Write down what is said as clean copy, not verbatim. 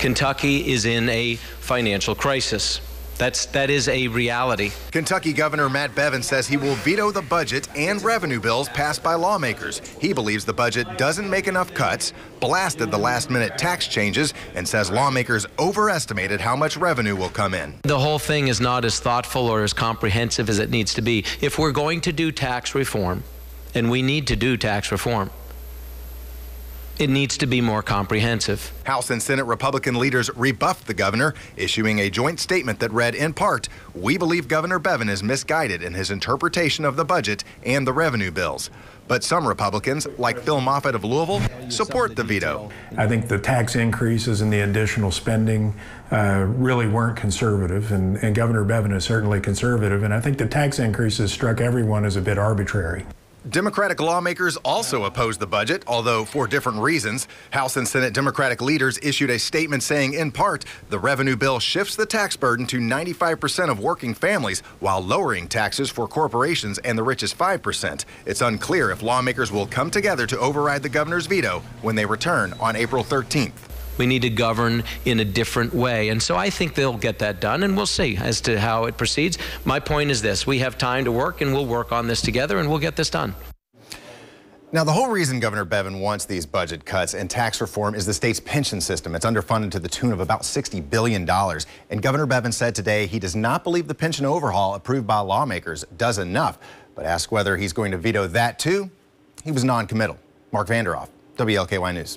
Kentucky is in a financial crisis. That is a reality. Kentucky Governor Matt Bevin says he will veto the budget and revenue bills passed by lawmakers. He believes the budget doesn't make enough cuts, blasted the last-minute tax changes, and says lawmakers overestimated how much revenue will come in. The whole thing is not as thoughtful or as comprehensive as it needs to be. If we're going to do tax reform, and we need to do tax reform, it needs to be more comprehensive. House and Senate Republican leaders rebuffed the governor, issuing a joint statement that read, in part, "We believe Governor Bevin is misguided in his interpretation of the budget and the revenue bills." But some Republicans, like Phil Moffitt of Louisville, support the veto. I think the tax increases and the additional spending really weren't conservative, and Governor Bevin is certainly conservative, and I think the tax increases struck everyone as a bit arbitrary. Democratic lawmakers also opposed the budget, although for different reasons. House and Senate Democratic leaders issued a statement saying, in part, the revenue bill shifts the tax burden to 95% of working families while lowering taxes for corporations and the richest 5%. It's unclear if lawmakers will come together to override the governor's veto when they return on April 13th. We need to govern in a different way. And so I think they'll get that done, and we'll see as to how it proceeds. My point is this: we have time to work, and we'll work on this together, and we'll get this done. Now, the whole reason Governor Bevin wants these budget cuts and tax reform is the state's pension system. It's underfunded to the tune of about $60 billion. And Governor Bevin said today he does not believe the pension overhaul approved by lawmakers does enough. But asked whether he's going to veto that too, he was non-committal. Mark Vanderhoff, WLKY News.